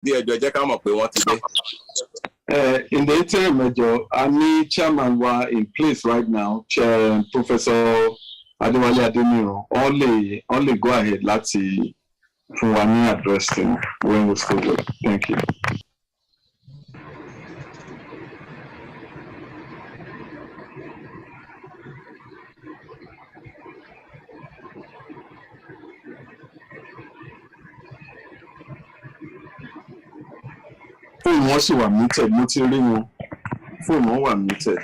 bí ẹjọ́ jẹ́ ká mọ̀ pé wọ́n ti dé. In the interim, Major, our chairman were in place right now, Chair Professor Adewale Adeniran. Only go ahead, let's see from one address when we schedule. Thank you. Phone wọ́n sì wà muted, mo ti rí wọn. Phone wọ́n wà muted.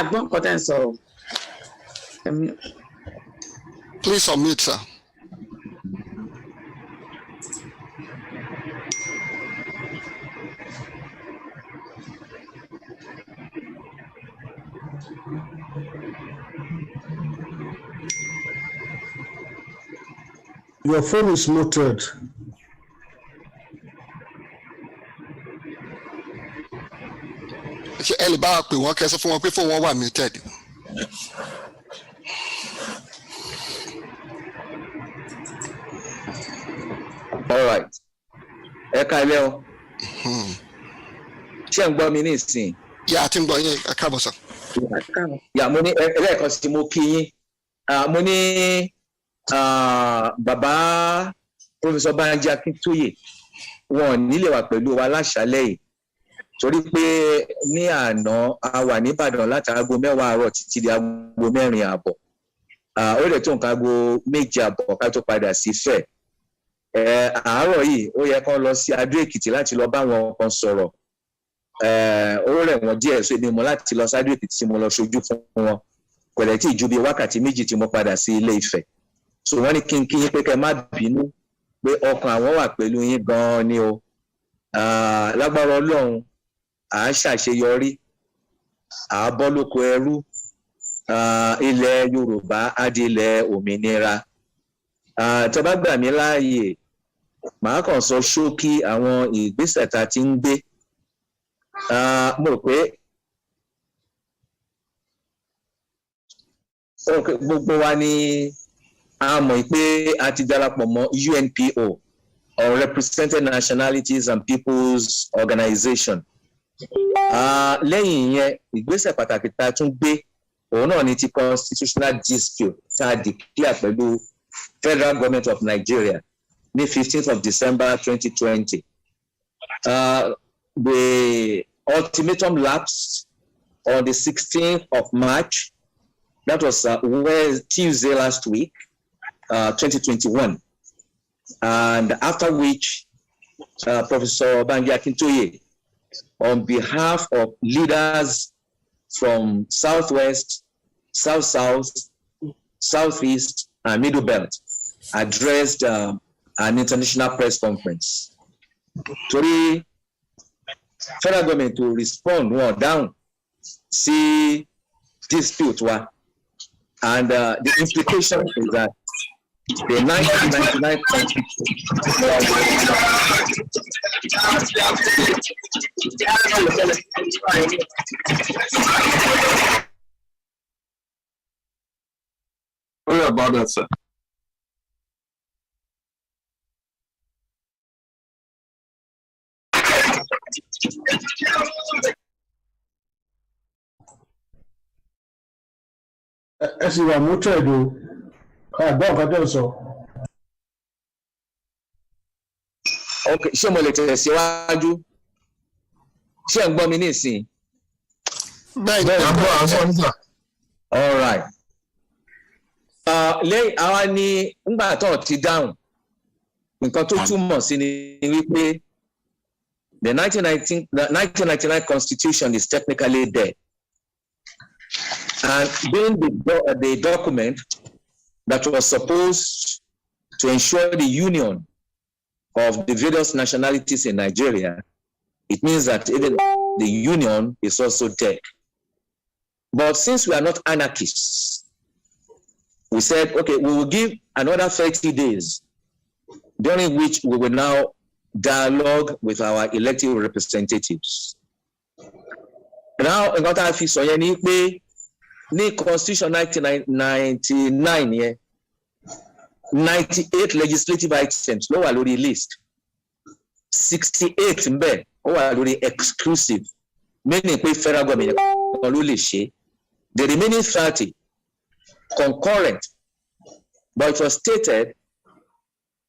Gbọ́n kọ́tẹ́ ń sọ̀rọ̀. Please unmute, sir. Your phone is muted. Ẹ lè bá a pè wọ́n kẹ́sọ́ fún wọn pé fóun wọn wà muted. All right. Ẹ káalẹ́ o. Ṣé ń gbọ́ mi ní ìsìn? Yà á ti ń gbọ́ yín, ẹ káàbọ̀ sọ. Yà mo ní ẹlẹ́ẹ̀kan sí mo kí yín. Mo ní bàbá Professor Banji Akintoye wọn nílé wa pẹ̀lú wa láṣálẹ́ yìí. Torí pé ní àná a wà ní Ìbàdàn láti aago 10 àárọ̀ títí di aago 4 àbọ̀. Ó lè tó nǹkan aago 7 àbọ̀ ká tó padà sí Ifẹ̀. Àárọ̀ yìí ó yẹ kán lọ sí Adó Èkìtì láti lọ bá wọn kan sọ̀rọ̀. Ó rẹ̀ wọ́n díẹ̀ so èmi mo láti lọ sí Adó Èkìtì tí mo lọ ṣojú fún wọn. Kò lè tí ì ju bí wákàtí 2 tí mo padà sí Ilé Ifẹ̀. So wọ́n ní kí n kí yín pé kẹ́ má bínú pé ọkàn àwọn wà pẹ̀lú yín gan-an ni o. Lágbára Ọlọ́run à ń ṣàṣeyọrí à bọ́ lóko ẹrú ilẹ̀ Yorùbá á di ilẹ̀ òmìnira. Tó bá gbà mí láàyè màá kàn sọ ṣókí àwọn ìgbésẹ̀ tá a ti ń gbé. Mo rò pé gbogbo wa ni a mọ̀ pé a ti darapọ̀ mọ́ UNPO, or Represented Nationalities and Peoples Organization. Lẹ́yìn yẹn ìgbésẹ̀ pàtàkì tá a tún gbé òun náà ni ti constitutional dispute tá a declare pẹ̀lú Federal Government of Nigeria ní 15th of December 2020. The ultimatum lapsed on the 16th of March. That was Tuesday last week, 2021. And after which, Professor Banji Akintoye, on behalf of leaders from Southwest, South-South, Southeast, and Middle Belt, addressed an international press conference. Torí federal government to respond one down, see dispute wa, and the implication is that the 1999 Sorry about that, sir. Ẹ sì wà muted o. Àgbọ̀ nǹkan tó ń sọ. Ok, ṣé mo lè tẹ̀síwájú? Ṣé ẹ̀ ń gbọ́ mi ní ìsìn? Bẹ́ẹ̀ni, àbọ̀ àwọn nígbà. All right. Lẹ́yìn àwa ni ńgbà tó ti dáhùn, nǹkan tó túmọ̀ sí ni wípé the 1999 Constitution is technically dead. And being the document that was supposed to ensure the union of the various nationalities in Nigeria, it means that even the union is also dead. But since we are not anarchists, we said, okay, we will give another 30 days, during which we will now dialogue with our elected representatives. Now, in Ghana, if you the Constitution 1999, 98 legislative items, low already list. 68 mbe, already exclusive, meaning federal government. The remaining 30 concurrent, but it was stated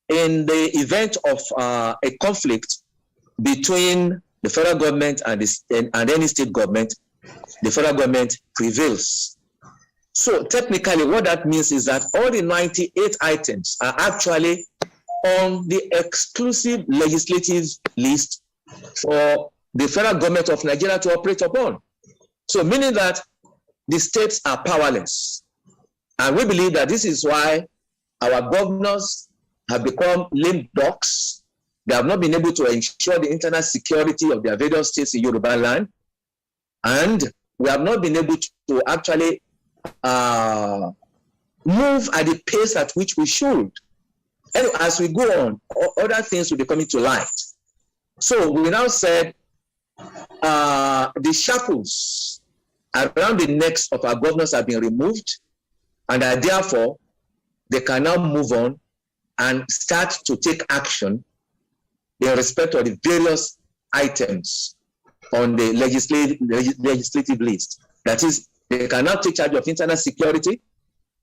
in the event of a conflict between the federal government and any state government, the federal government prevails. So technically what that means is that all the 98 items are actually on the exclusive legislative list for the federal government of Nigeria to operate upon. So meaning that the states are powerless. And we believe that this is why our governors have become lame ducks. They have not been able to ensure the internal security of their various states in Yoruba land. And we have not been able to actually move at the pace at which we should. And as we go on, other things will be coming to light. So we now said the shackles around the necks of our governors have been removed, and therefore they can now move on and start to take action in respect of the various items on the legislative list. That is, they can now take charge of internal security,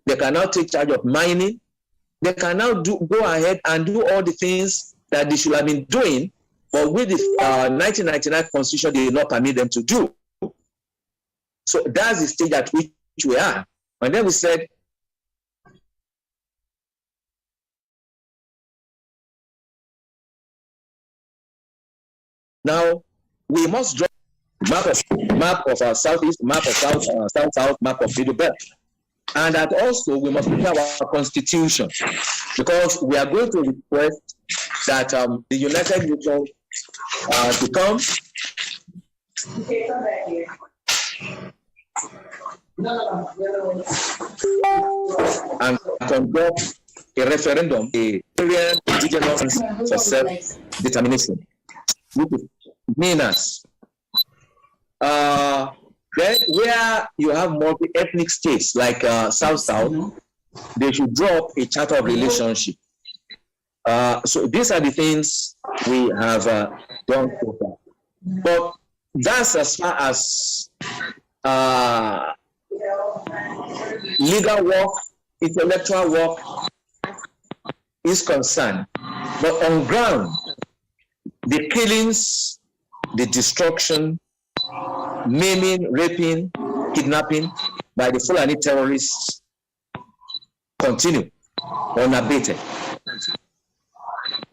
they can now take charge of mining, they can now go ahead and do all the things that they should have been doing, but with the 1999 Constitution, they did not permit them to do. So that's the stage at which we are. And then we said, now we must draw map of our southeast, map of south, map of middle belt. And that also we must prepare our constitution, because we are going to request that the United Nations become and conduct a referendum, a indigenous for self-determination. Means then where you have multi-ethnic states like South, they should drop a charter of relationship. So these are the things we have done so far. But that's as far as legal work, intellectual work is concerned. But on ground, the killings, the destruction, maiming, raping, kidnapping by the Fulani terrorists continue unabated.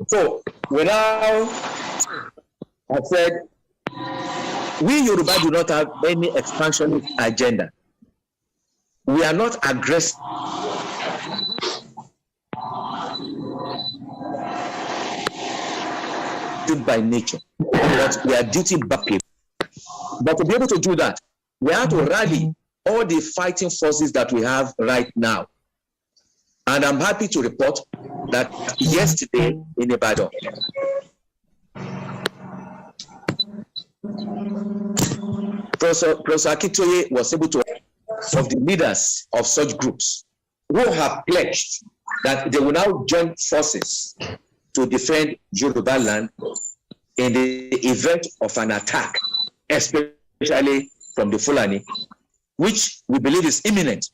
So we now have said, we Yoruba do not have any expansionist agenda. We are not aggressive by nature, but we are duty-bound people. But to be able to do that, we have to rally all the fighting forces that we have right now. And I'm happy to report that yesterday in Ibadan, Professor Akintoye was able to, of the leaders of such groups who have pledged that they will now join forces to defend Yoruba land in the event of an attack, especially from the Fulani, which we believe is imminent,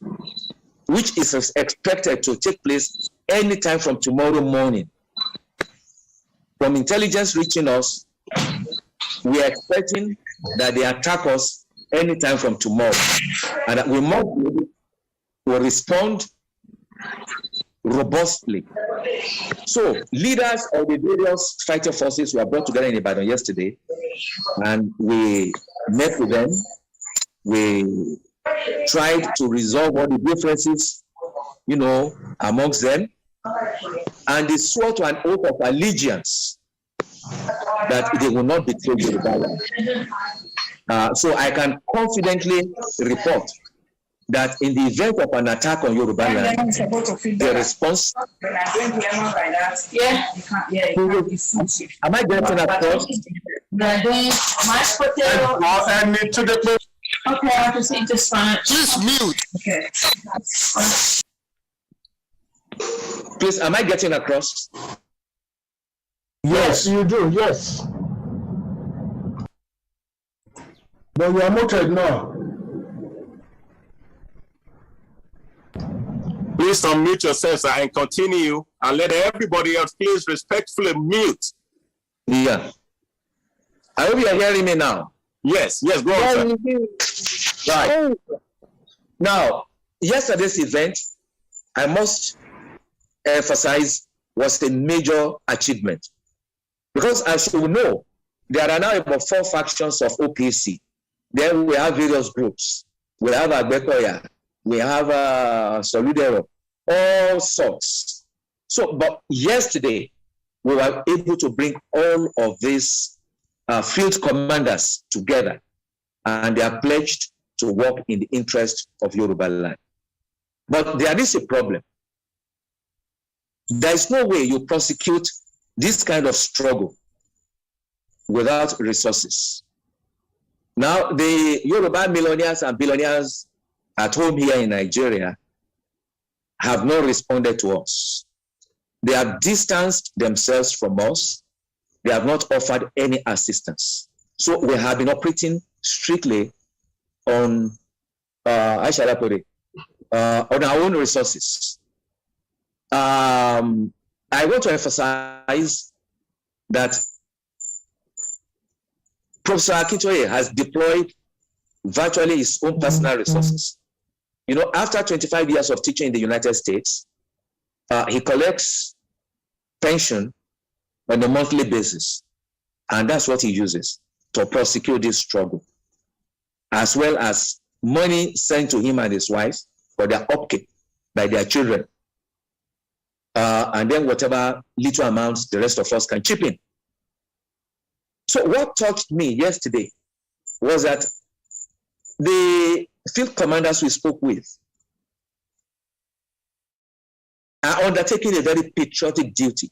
which is expected to take place anytime from tomorrow morning. From intelligence reaching us, we are expecting that they attack us anytime from tomorrow, and that we must be able to respond robustly. So leaders of the various fighting forces were brought together in Ibadan yesterday, and we met with them. We tried to resolve all the differences, amongst them, and they swore to an oath of allegiance that they will not betray Yoruba land. So I can confidently report that in the event of an attack on Yoruba land, the response. Am I getting across? Okay, I can see just fine. Please mute. Okay. Please, am I getting across? Yes, you do. Yes. But you are muted now. Please unmute yourselves and continue, and let everybody else please respectfully mute. Yeah. I hope you are hearing me now. Yes, go on, sir. Right. Now, yesterday's event, I must emphasize, was a major achievement. Because as you know, there are now about 4 factions of OPC. Then we have various groups. We have Agbekoya, we have Solidero, all sorts. So, but yesterday, we were able to bring all of these field commanders together, and they are pledged to work in the interest of Yoruba land. But there is a problem. There is no way you prosecute this kind of struggle without resources. Now, the Yoruba millionaires and billionaires at home here in Nigeria have not responded to us. They have distanced themselves from us. They have not offered any assistance. So we have been operating strictly on, how shall I put it, on our own resources. I want to emphasize that Professor Akintoye has deployed virtually his own personal resources. You know, after 25 years of teaching in the United States, he collects pension on a monthly basis, and that's what he uses to prosecute this struggle, as well as money sent to him and his wife for their upkeep by their children, and then whatever little amounts the rest of us can chip in. So what touched me yesterday was that the field commanders we spoke with are undertaking a very patriotic duty.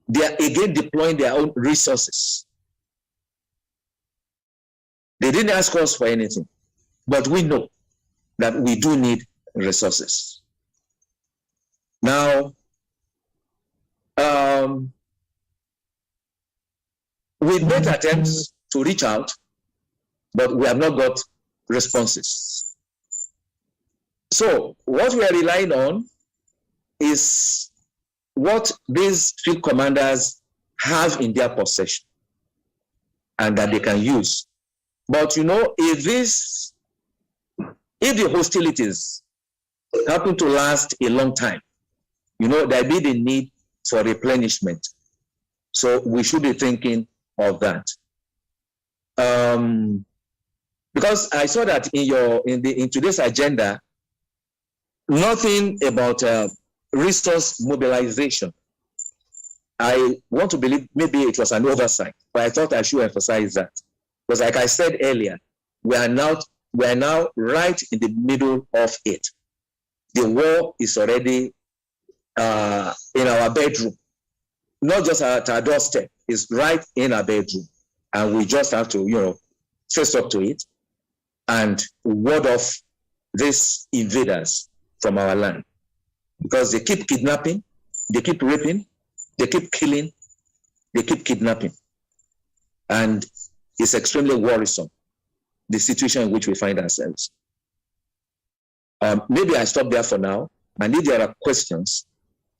They are again deploying their own resources. They didn't ask us for anything, but we know that we do need resources. Now, we made attempts to reach out, but we have not got responses. So what we are relying on is what these field commanders have in their possession and that they can use. But you know, if the hostilities happen to last a long time, you know, there will be the need for replenishment. So we should be thinking of that. Because I saw that in today's agenda, nothing about resource mobilization. I want to believe maybe it was an oversight, but I thought I should emphasize that. Because like I said earlier, we are now right in the middle of it. The war is already in our bedroom, not just at our doorstep. It's right in our bedroom, and we just have to, you know, face up to it and ward off these invaders from our land, because they keep kidnapping, they keep raping, they keep killing, they keep kidnapping, and it's extremely worrisome, the situation in which we find ourselves. Maybe I stop there for now, and if there are questions,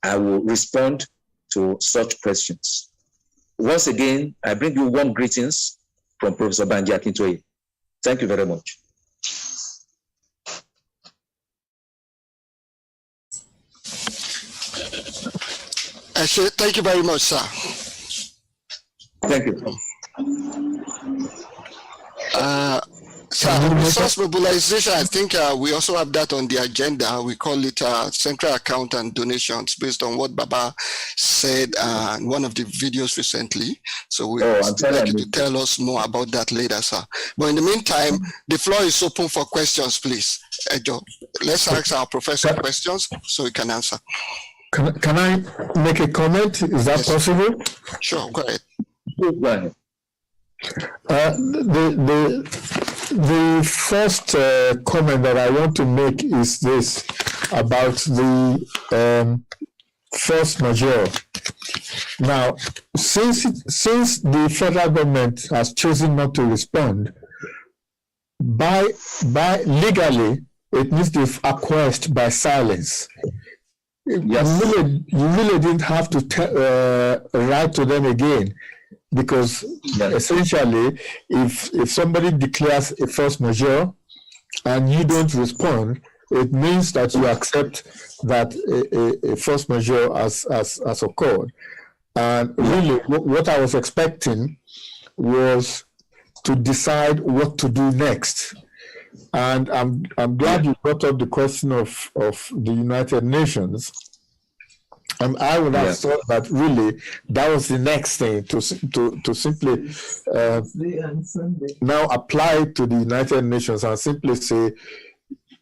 I will respond to such questions. Once again, I bring you warm greetings from Professor Banji Akintoye. Thank you very much. Thank you very much, sir. Thank you. Sir, resource mobilization, I think we also have that on the agenda. We call it central account and donations based on what Baba said. said in one of the videos recently. So we I'm would sorry, like I you to missed tell us more about that later, sir. But in the meantime, the floor is open for questions, please. Joe, let's ask our professor questions so he can answer. Can I make a comment? Is that possible? Sure, go ahead. Go ahead. The first comment that I want to make is this about the force majeure. Now, since the federal government has chosen not to respond, by legally, it needs to be acquiesced by silence. Yes. You really didn't have to write to them again, because essentially, if somebody declares a force majeure and you don't respond, it means that you accept that a force majeure has occurred. And really, what I was expecting was to decide what to do next. And I'm glad you brought up the question of the United Nations. And I would have thought that really that was the next thing to simply now apply to the United Nations and simply say,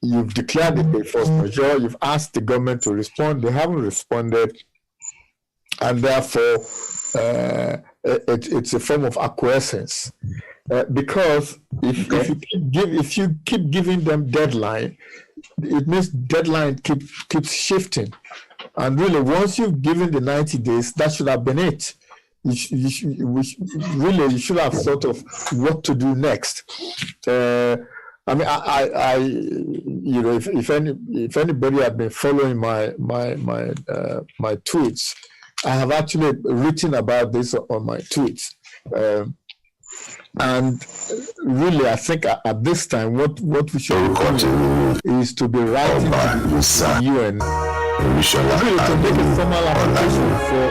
you've declared a force majeure, you've asked the government to respond, they haven't responded, and therefore it's a form of acquiescence. Because if you keep giving them deadline, it means deadline keeps shifting. And really, once you've given the 90 days, that should have been it. You should have thought of what to do next. I mean, if anybody had been following my tweets, I have actually written about this on my tweets. And really, I think at this time, what we should do is to be writing to the UN, really to make a formal application for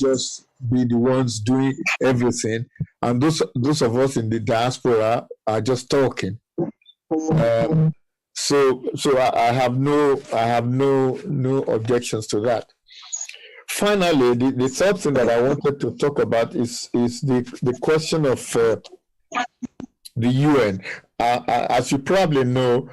just be the ones doing everything, and those of us in the diaspora are just talking. So I have no objections to that. Finally, the third thing that I wanted to talk about is the question of the UN. As you probably know,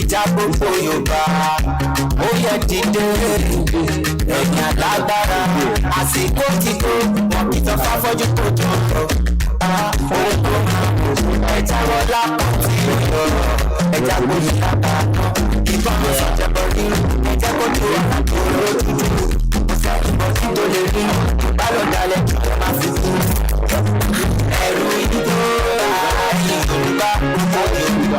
ìjà gbogbo Yorùbá ó yẹ dìde ẹ̀yìn alágbára àsìkò tí kò wọ́n kì í tán fáfọ́jú kò tó ẹja wọlá pàtì yọ ẹja kò ní kàkà ìbọn mi sọ̀jẹ̀bọ̀ rí ẹja kò tó àkàtò lójúdú ọ̀sẹ̀ ìbọn tí tó lè rí ìbálòdàlẹ̀ jù máa fi kú ẹ̀rù ìdúró ààyè Yorùbá gbogbo Yorùbá.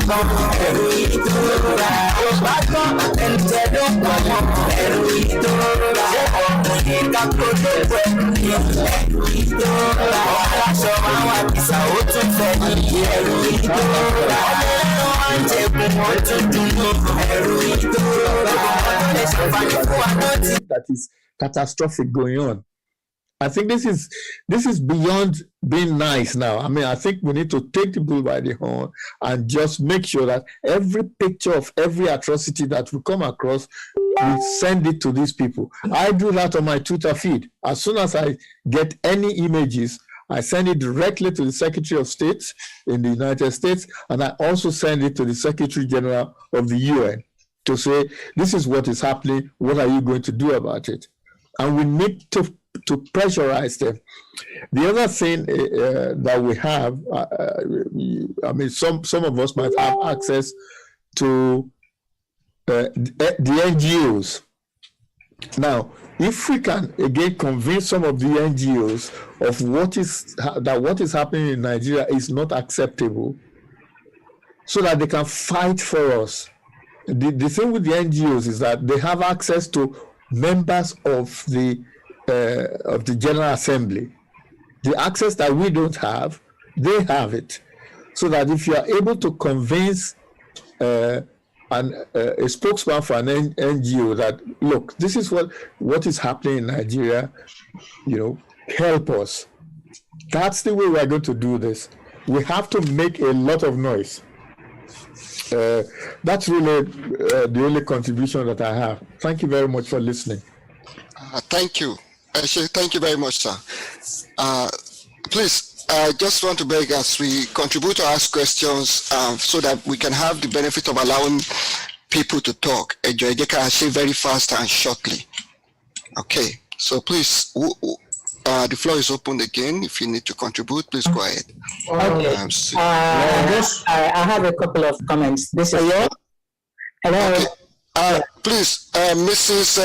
kan ẹ̀rù yìí tó ra ó bá tán àtẹnujẹ ló pọ̀ mọ́ ẹ̀rù yìí tó ra ṣé ọkùnrin yìí ká kó ló pẹ̀ ní ẹ̀rù yìí tó ra aláṣọ máa wà kìsà ó tún fẹ́ ní ẹ̀rù yìí tó ra ọmọ wọn jẹ̀kùn ó tún dùnú ẹ̀rù yìí tó ra ọmọ ṣàǹfààní fún wa náà ti. That is catastrophic going on. I think this is beyond being nice now. I mean, I think we need to take the bull by the horn and just make sure that every picture of every atrocity that we come across, we send it to these people. I do that on my Twitter feed. As soon as I get any images, I send it directly to the Secretary of State in the United States, and I also send it to the Secretary General of the UN to say, this is what is happening. What are you going to do about it? And we need to pressurize them. The other thing that we have, I mean, some of us might have access to the NGOs. Now, if we can again convince some of the NGOs of what is happening in Nigeria is not acceptable, so that they can fight for us. The thing with the NGOs is that they have access to members of the General Assembly. The access that we don't have, they have it. So that if you are able to convince a spokesman for an NGO that, look, this is what is happening in Nigeria, help us. That's the way we're going to do this. We have to make a lot of noise. That's really the only contribution that I have. Thank you very much for listening. Thank you. Thank you very much, sir. Please, I just want to beg as we contribute to ask questions so that we can have the benefit of allowing people to talk. Say very fast and shortly. Okay, so please, the floor is open again. If you need to contribute, please go ahead. Okay. I have a couple of comments. This is hello. Okay. Please, Mrs.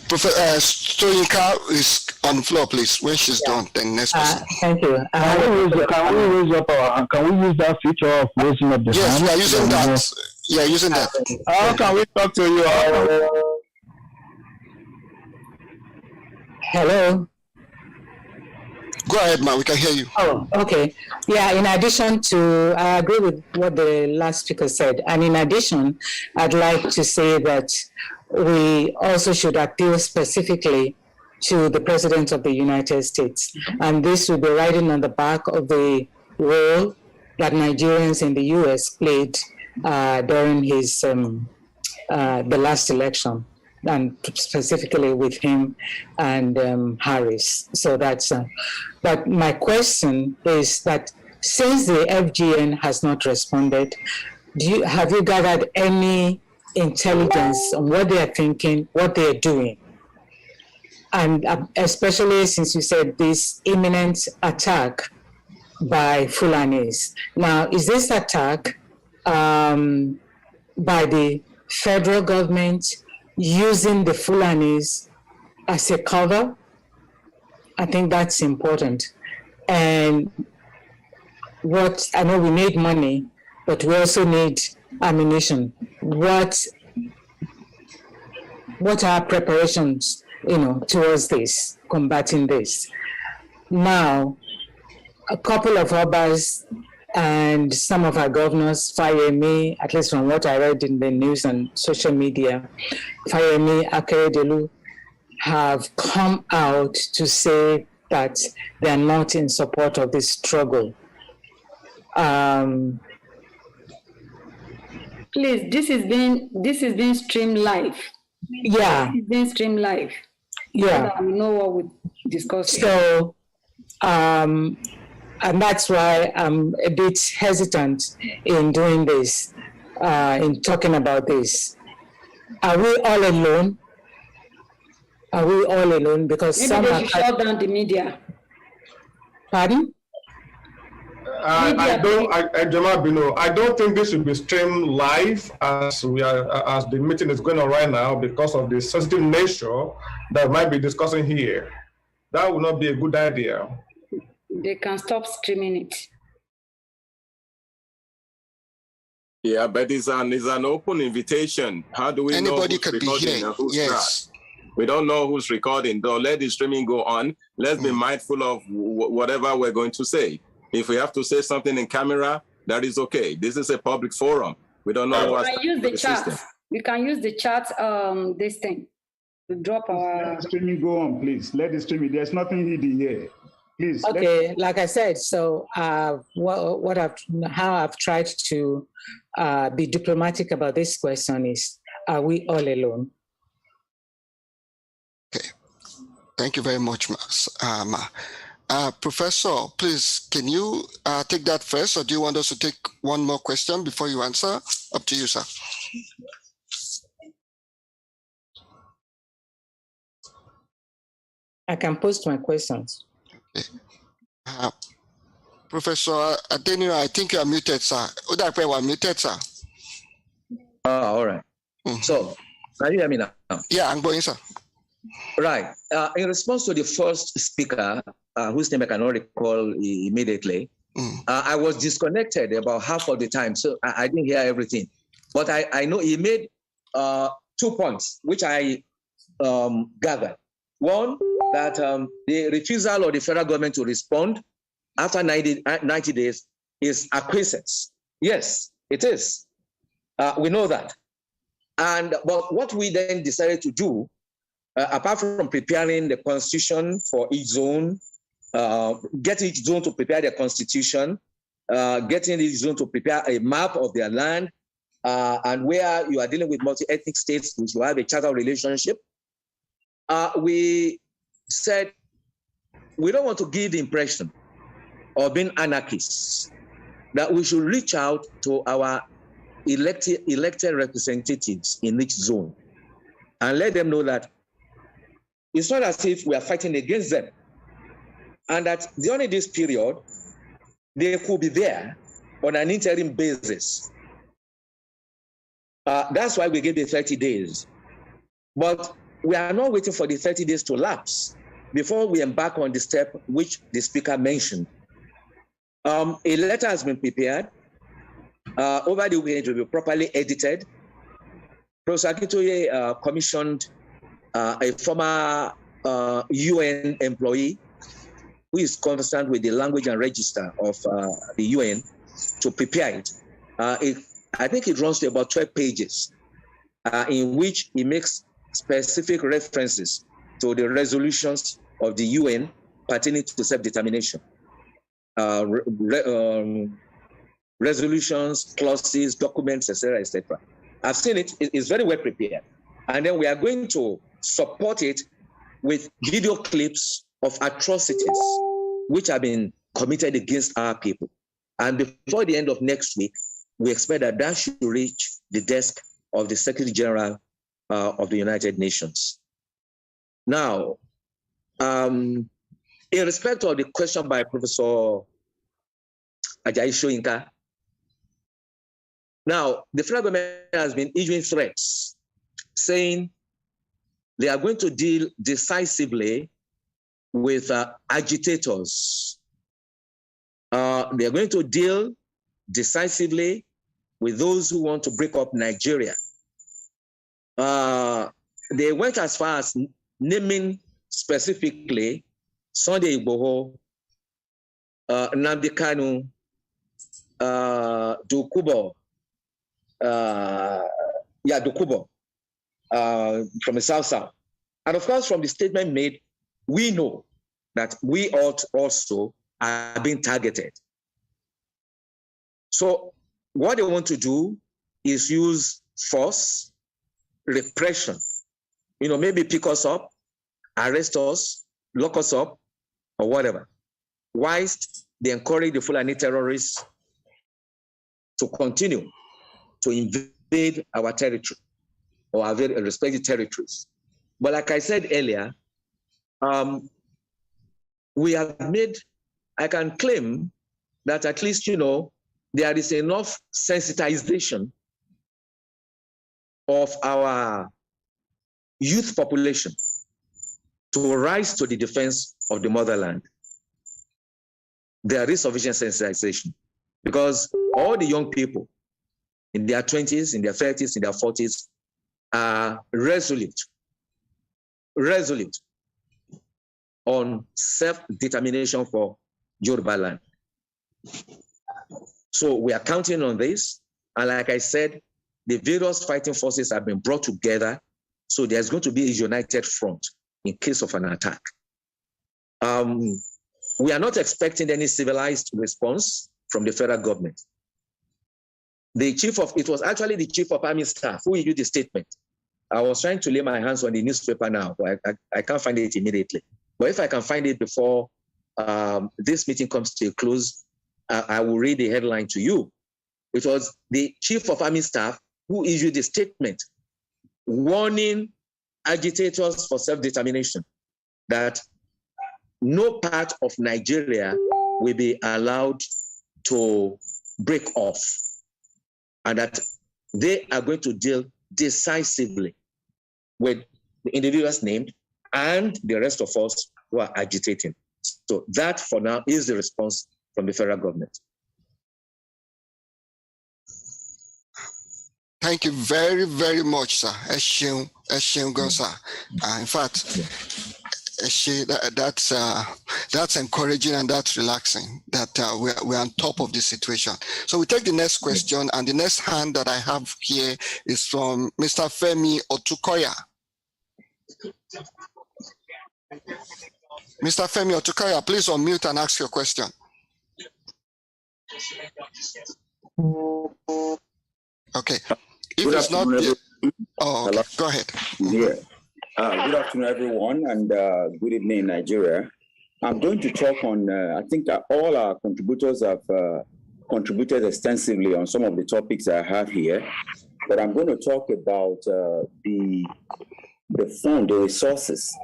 Stoyinka is on the floor, please. When she's done, then next person. Thank you. Can we use that feature of raising up the hand? Yes, we are using that. Yeah, using that. How can we talk to you? Hello. Go ahead, ma. We can hear you. Oh, okay. Yeah, in addition to, I agree with what the last speaker said. And in addition, I'd like to say that we also should appeal specifically to the President of the United States. And this will be riding on the back of the role that Nigerians in the US played during his the last election, and specifically with him and Harris. So that's, but my question is that since the FGN has not responded, have you gathered any intelligence on what they are thinking, what they are doing? And especially since you said this imminent attack by Fulanis. Now, is this attack by the federal government using the Fulanis as a cover? I think that's important. And what, I know we need money, but we also need ammunition. What are preparations, towards this, combating this? Now, a couple of Obas and some of our governors, Fayemi, at least from what I read in the news and social media, Fayemi, Akeredolu, have come out to say that they're not in support of this struggle. Please, this is being streamed live. Yeah. It's being streamed live. Yeah. So we know what we discussed. So, and that's why I'm a bit hesitant in doing this, in talking about this. Are we all alone? Are we all alone? Because maybe some they should shut down the media. Pardon? I don't think this should be streamed live as the meeting is going on right now because of the sensitive nature that might be discussing here. That would not be a good idea. They can stop streaming it. Yeah, but it's an open invitation. How do we Anybody know who's could be recording here. and who's Yes. not? We don't know who's recording. Though, let the streaming go on. Let's be mindful of whatever we're going to say. If we have to say something in camera, that is okay. This is a public forum. We don't know what's We can use the chat. system. We can use the chat. This thing to drop our. Let the streaming go on, please. Let the streaming. There's nothing hidden here. Please. Okay, like I said, so how I've tried to be diplomatic about this question is, are we all alone? Okay. Thank you very much, Ma. Professor, please, can you take that first, or do you want us to take one more question before you answer? Up to you, sir. I can post my questions. Okay. Professor Adeniro, I think you are muted, sir. Udakwe, you are muted, sir. All right. So, can you hear me now? Yeah, I'm going, sir. Right. In response to the first speaker, whose name I cannot recall immediately, I was disconnected about half of the time, so I didn't hear everything. But I know he made 2 points, which I gathered. One, that the refusal of the federal government to respond after 90 days is acquiescence. Yes, it is. We know that. But what we then decided to do, apart from preparing the constitution for each zone, get each zone to prepare their constitution, getting each zone to prepare a map of their land, and where you are dealing with multi-ethnic states, which will have a charter relationship, we said we don't want to give the impression of being anarchists, that we should reach out to our elected representatives in each zone and let them know that it's not as if we are fighting against them, and that during this period, they could be there on an interim basis. That's why we gave the 30 days. But we are not waiting for the 30 days to lapse before we embark on the step which the speaker mentioned. A letter has been prepared. Over the weekend, it will be properly edited. Professor Akintoye commissioned a former UN employee who is concerned with the language and register of the UN to prepare it. I think it runs to about 12 pages in which he makes specific references to the resolutions of the UN pertaining to self-determination. Resolutions, clauses, documents, etc., etc. I've seen it. It's very well prepared. And then we are going to support it with video clips of atrocities which have been committed against our people. And before the end of next week, we expect that that should reach the desk of the Secretary General of the United Nations. Now, in respect of the question by Professor Ajayi Soyinka, now, the federal government has been issuing threats saying they are going to deal decisively with agitators. They are going to deal decisively with those who want to break up Nigeria. They went as far as naming specifically Sunday Igboho, Nnamdi Kanu, Dokubo, Dokubo from the South. And of course, from the statement made, we know that we ought also are being targeted. So what they want to do is use force, repression, maybe pick us up, arrest us, lock us up, or whatever, whilst they encourage the Fulani terrorists to continue to invade our territory or our very respective territories. But like I said earlier, we have made, I can claim that at least, there is enough sensitization of our youth population to rise to the defense of the motherland. There is sufficient sensitization because all the young people in their 20s, in their 30s, in their 40s, are resolute on self-determination for Yoruba land. So we are counting on this. And like I said, the various fighting forces have been brought together. So there's going to be a united front in case of an attack. We are not expecting any civilized response from the federal government. It was actually the chief of army staff who issued the statement. I was trying to lay my hands on the newspaper now, but I can't find it immediately. But if I can find it before this meeting comes to a close, I will read the headline to you. It was the chief of army staff who issued the statement warning agitators for self-determination that no part of Nigeria will be allowed to break off, and that they are going to deal decisively with the individuals named and the rest of us who are agitating. So that, for now, is the response from the federal government. Thank you very, very much, sir. In fact, that's encouraging and that's relaxing that we're on top of this situation. So we take the next question, and the next hand that I have here is from Mr. Femi Otukoya. Mr. Femi Otukoya, please unmute and ask your question. Okay. If it's not, okay. Go ahead. Yeah. Good afternoon, everyone, and good evening, Nigeria. I'm going to talk on, I think all our contributors have contributed extensively on some of the topics I have here, but I'm going to talk about the fund, the resources.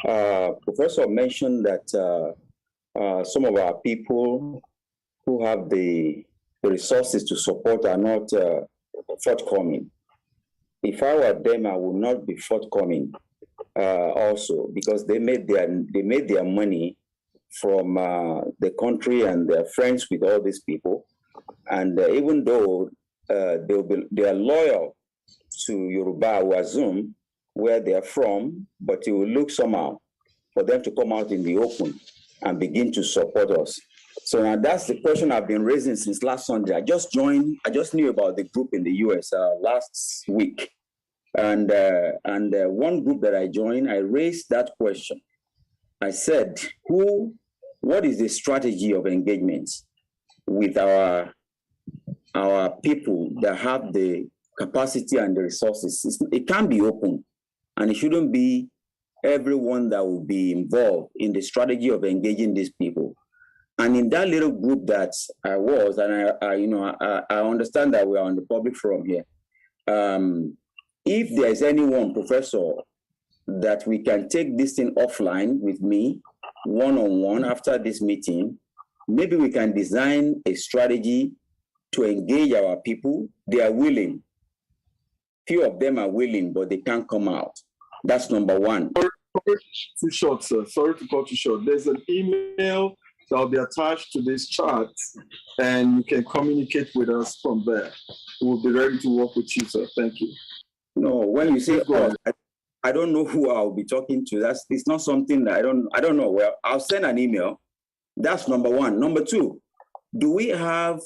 Professor mentioned that some of our people who have the resources to support are not forthcoming. If I were them, I would not be forthcoming also, because they made their money from the country and their friends with all these people. And even though they are loyal to Yoruba, or assume where they are from, but it will look somehow for them to come out in the open and begin to support us. So now that's the question I've been raising since last Sunday. I just knew about the group in the US last week. And one group that I joined, I raised that question. I said, what is the strategy of engagement with our people that have the capacity and the resources? It can be open, and it shouldn't be everyone that will be involved in the strategy of engaging these people. And in that little group that I was, and I understand that we are on the public forum here. If there is anyone, Professor, that we can take this thing offline with me, one-on-one after this meeting, maybe we can design a strategy to engage our people. They are willing. Few of them are willing, but they can't come out. That's number one. Sorry to short, sir. Sorry to cut you short. There's an email that will be attached to this chat, and you can communicate with us from there. We'll be ready to work with you, sir. Thank you. No, when you say I don't know who I'll be talking to. It's not something that I don't know. Well, I'll send an email. That's number one. Number two, do we have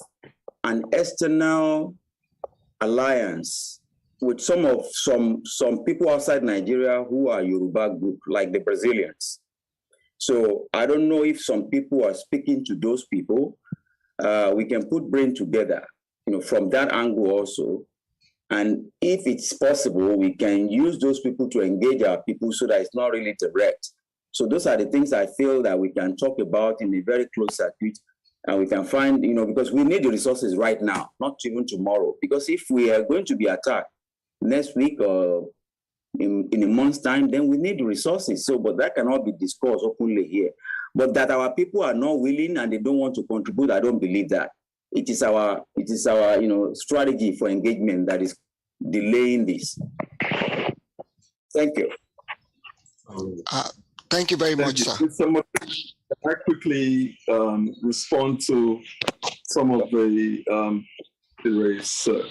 an external alliance with some people outside Nigeria who are Yoruba group, like the Brazilians? So I don't know if some people are speaking to those people. We can put brain together, from that angle also. And if it's possible, we can use those people to engage our people so that it's not really direct. So those are the things I feel that we can talk about in a very close circuit, and we can find, because we need the resources right now, not even tomorrow. Because if we are going to be attacked next week or in a month's time, then we need the resources. So, but that cannot be discussed openly here. But that our people are not willing and they don't want to contribute, I don't believe that. It is our strategy for engagement that is delaying this. Thank you. Thank you very much, sir. Can I quickly respond to some of the raised, sir?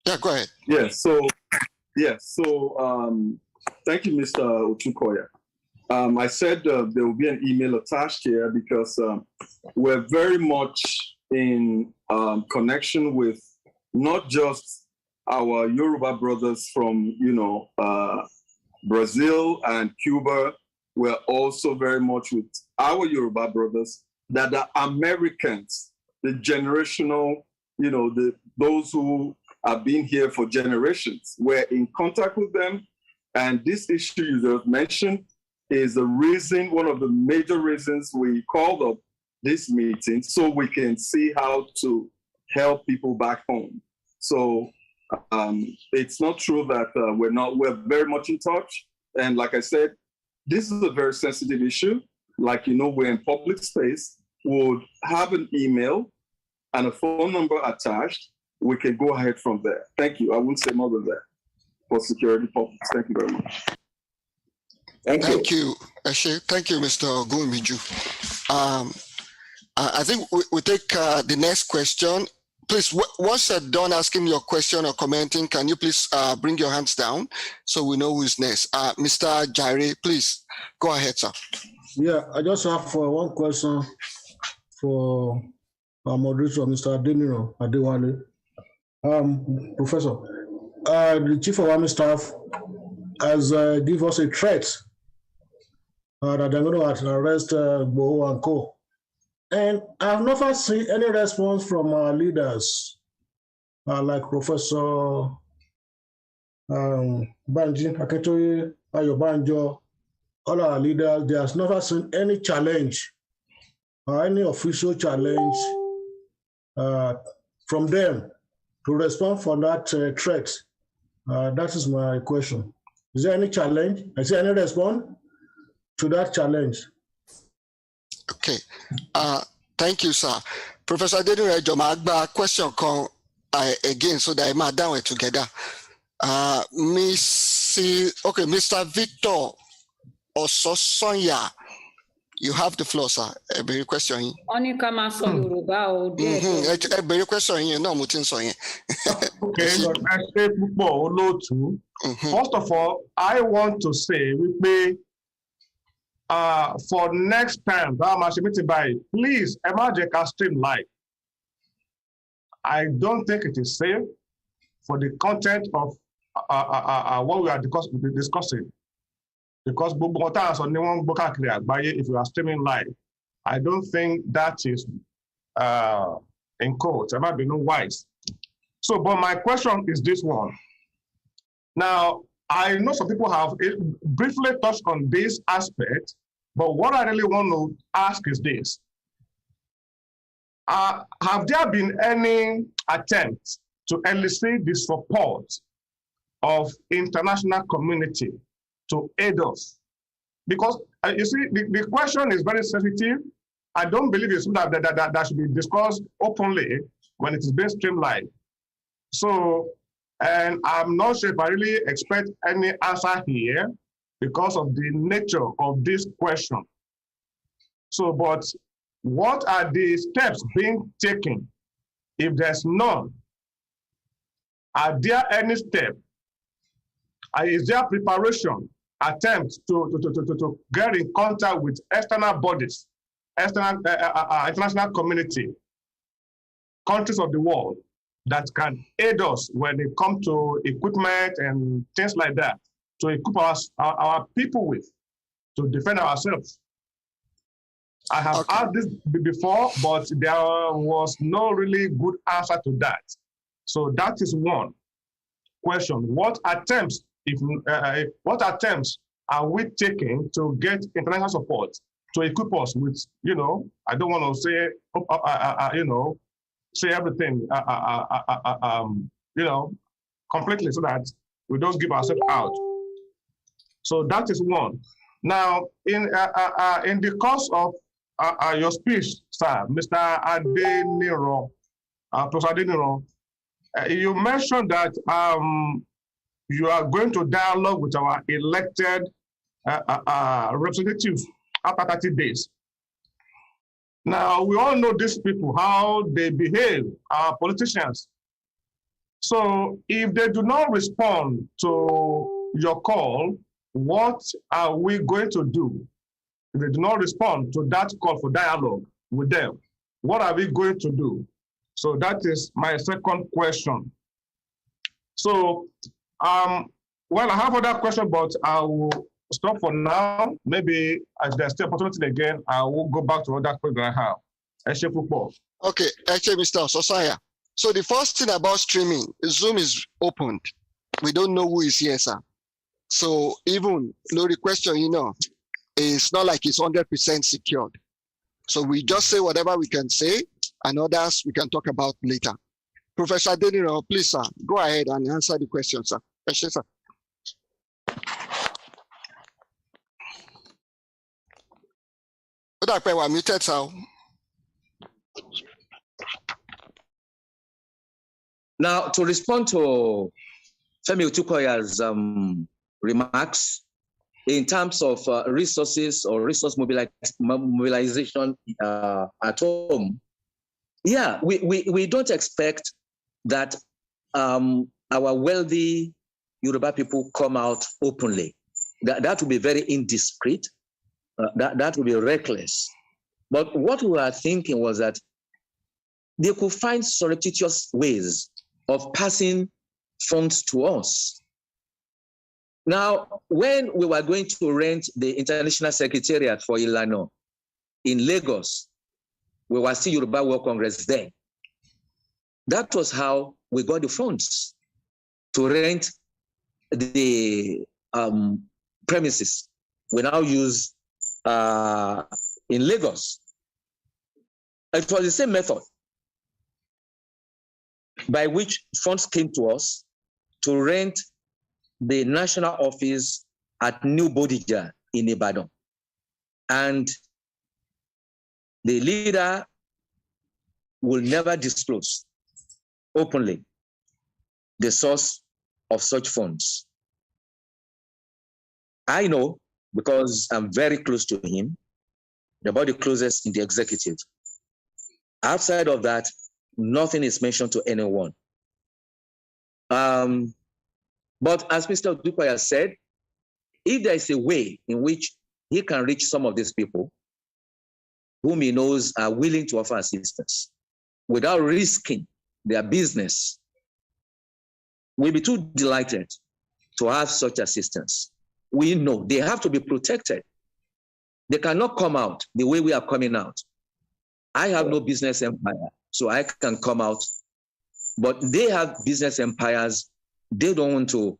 Yeah, go ahead. Thank you, Mr. Otunkoya. I said there will be an email attached here because we're very much in connection with not just our Yoruba brothers from, Brazil and Cuba. We're also very much with our Yoruba brothers that are Americans, the generational, those who have been here for generations. We're in contact with them. And this issue you just mentioned is the reason, one of the major reasons we called up this meeting, so we can see how to help people back home. So it's not true that we're very much in touch. And like I said, this is a very sensitive issue. Like, we're in public space, would have an email and a phone number attached. We can go ahead from there. Thank you. I wouldn't say more than that for security purposes. Thank you very much. Thank you, Eshe. Thank you, Mr. Gumiju. I think we take the next question. Please, once you're done asking your question or commenting, can you please bring your hands down so we know who's next? Mr. Jare, please go ahead, sir. Yeah, I just have one question for our moderator, Mr. Adeniro Adewale. Professor, the Chief of Army Staff has given us a threat that they're going to arrest Bo and Co. And I've never seen any response from our leaders, like Professor Banji, Akintoye, Ayobanjo, all our leaders. They have never seen any challenge or any official challenge from them to respond for that threat. That is my question. Is there any challenge? Is there any response to that challenge? Okay. Thank you, sir. Professor Adeniro Magba, question again so that I might down it together. Mr. Victor Ososonya, you have the floor, sir. Every question. Only come out from Yoruba or every question, no, Mutin Sonya. Okay, I say first of all, I want to say for next time, please imagine a stream live. I don't think it is safe for the content of what we are discussing. Because if you are streaming live, I don't think that is in quotes. It might be no wise. So, but my question is this one. Now, I know some people have briefly touched on this aspect, but what I really want to ask is this. Have there been any attempts to elicit the support of international community to aid us? Because you see, the question is very sensitive. I don't believe it's something that should be discussed openly when it is being streamed live. So, and I'm not sure if I really expect any answer here because of the nature of this question. So, but what are the steps being taken? If there's none, are there any steps? Is there preparation, attempts to get in contact with external bodies, international community, countries of the world that can aid us when it comes to equipment and things like that, to equip our people with, to defend ourselves? I have asked this before, but there was no really good answer to that. So that is one question. What attempts are we taking to get international support to equip us with, I don't want to say, say everything, completely so that we don't give ourselves out. So that is one. Now, in the course of your speech, sir, Mr. Adeniro, Professor Adeniro, you mentioned that you are going to dialogue with our elected representatives after 30 days. Now, we all know these people, how they behave, our politicians. So if they do not respond to your call, what are we going to do? If they do not respond to that call for dialogue with them, what are we going to do? So that is my second question. So, well, I have other questions, but I will stop for now. Maybe as there's still opportunity again, I will go back to other questions I have. Okay, actually, Mr. Sosaya. So the first thing about streaming, Zoom is opened. We don't know who is here, sir. So even no question, it's not like it's 100% secured. So we just say whatever we can say, and others we can talk about later. Professor Adeniro, please, sir, go ahead and answer the question, sir. Yes, sir. We're muted, sir. Now, to respond to Femi Otukoya's remarks in terms of resources or resource mobilization at home, yeah, we don't expect that our wealthy Yoruba people come out openly. That would be very indiscreet. That would be reckless. But what we were thinking was that they could find surreptitious ways of passing funds to us. Now, when we were going to rent the International Secretariat for Ilana in Lagos, we were still Yoruba World Congress then. That was how we got the funds to rent the premises we now use in Lagos. It was the same method by which funds came to us to rent the national office at New Bodija in Ibadan. And the leader will never disclose openly the source of such funds. I know, because I'm very close to him, about the closest in the executive. Outside of that, nothing is mentioned to anyone. But as Mr. Odukoya said, if there is a way in which he can reach some of these people whom he knows are willing to offer assistance without risking their business, we'll be too delighted to have such assistance. We know they have to be protected. They cannot come out the way we are coming out. I have no business empire, so I can come out, but they have business empires. They don't want to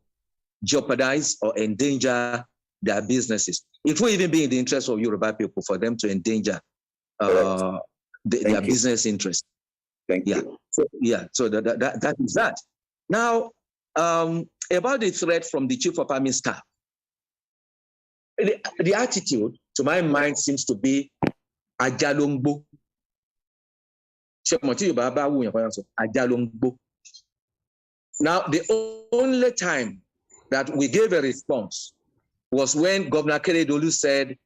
jeopardize or endanger their businesses. It will even be in the interest of Yoruba people for them to endanger their business interests. Thank you. So that is that. Now, about the threat from the Chief of Army Staff, the attitude, to my mind, seems to be ajalongbo. Now, the only time that we gave a response was when Governor Keredolu said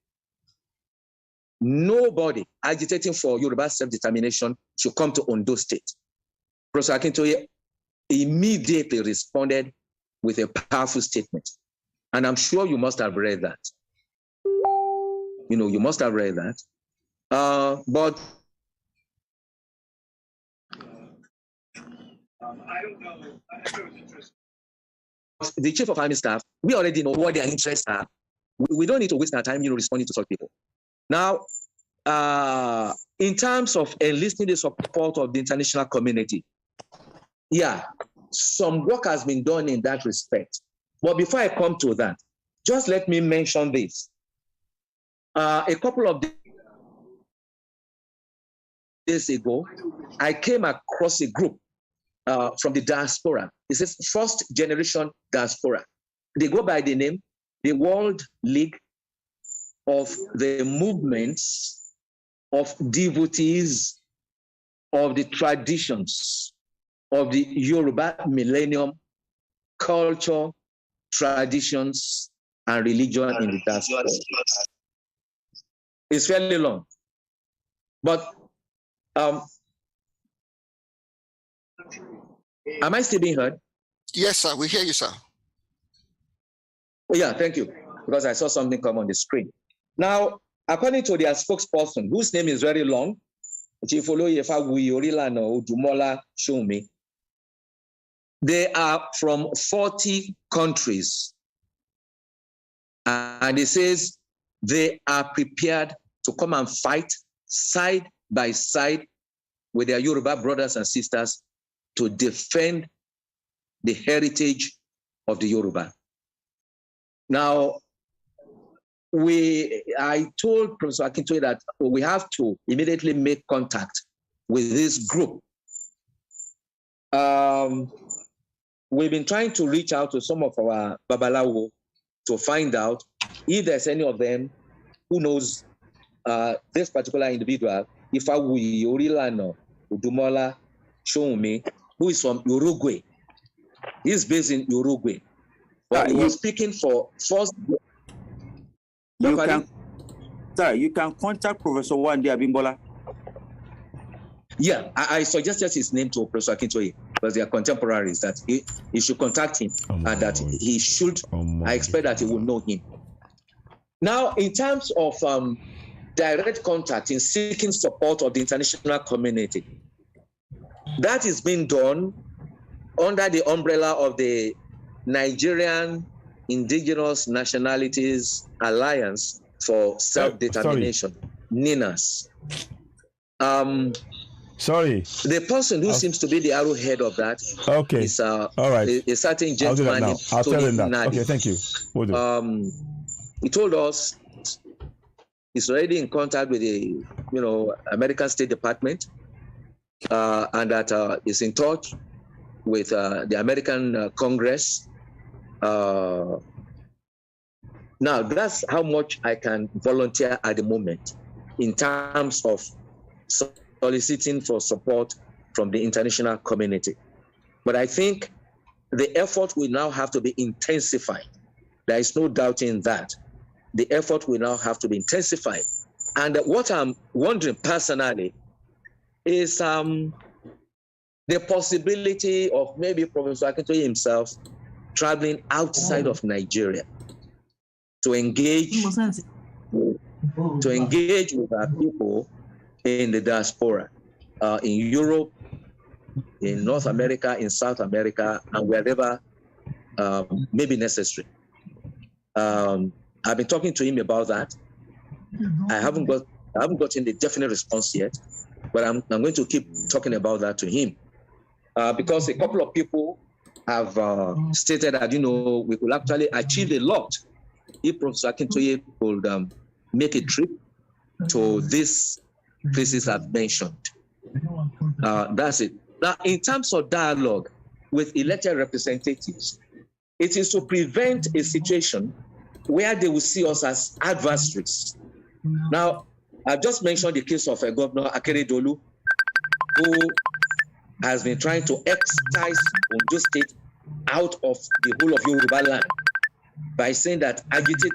nobody agitating for Yoruba self-determination should come to Ondo State. Professor Akintoye immediately responded with a powerful statement. And I'm sure you must have read that. You must have read that. But I don't know. The Chief of Army Staff, we already know what their interests are. We don't need to waste our time, responding to such people. Now, in terms of enlisting the support of the international community, yeah, some work has been done in that respect. But before I come to that, just let me mention this. A couple of days ago, I came across a group from the diaspora. It says first generation diaspora. They go by the name, the World League of the Movements of Devotees of the Traditions of the Yoruba Millennium Culture, Traditions, and Religion in the diaspora. It's fairly long. But Am I still being heard? Yes, sir. We hear you, sir. Oh, yeah, thank you. Because I saw something come on the screen. Now, according to their spokesperson, whose name is very long, Chief Ilana Omo Oodua, they are from 40 countries. And it says they are prepared to come and fight side by side with their Yoruba brothers and sisters to defend the heritage of the Yoruba. Now, I told Professor Akintoye that we have to immediately make contact with this group. We've been trying to reach out to some of our Babalawo to find out if there's any of them who knows this particular individual, Ifeanyi Ilana Omo Oodua, who is from Uruguay. He's based in Uruguay. But he was speaking for first. You can contact Professor Wande Abimbola. Yeah, I suggested his name to Professor Akintoye because they are contemporaries, that he should contact him and that he should, I expect that he will know him. Now, in terms of direct contact in seeking support of the international community, that is being done under the umbrella of the Nigerian Indigenous Nationalities Alliance for Self-Determination, NINAS. The person who seems to be the arrowhead of that is all right. a certain gentleman named Tony Nadi. Okay, thank you. He told us he's already in contact with the American State Department and that is in touch with the American Congress. Now, that's how much I can volunteer at the moment in terms of soliciting for support from the international community. But I think the effort will now have to be intensified. There is no doubt in that. The effort will now have to be intensified. And what I'm wondering personally is the possibility of maybe Professor Akintoye himself traveling outside of Nigeria to engage with our people in the diaspora, in Europe, in North America, in South America, and wherever may be necessary. I've been talking to him about that. I haven't gotten the definite response yet, but I'm going to keep talking about that to him because a couple of people have stated that we could actually achieve a lot if Professor Akintoye could make a trip to these places I've mentioned. That's it. Now, in terms of dialogue with elected representatives, it is to prevent a situation where they will see us as adversaries. Now, I've just mentioned the case of Governor Akeredolu, who has been trying to excise Ondo State out of the whole of Yoruba land by saying that agitate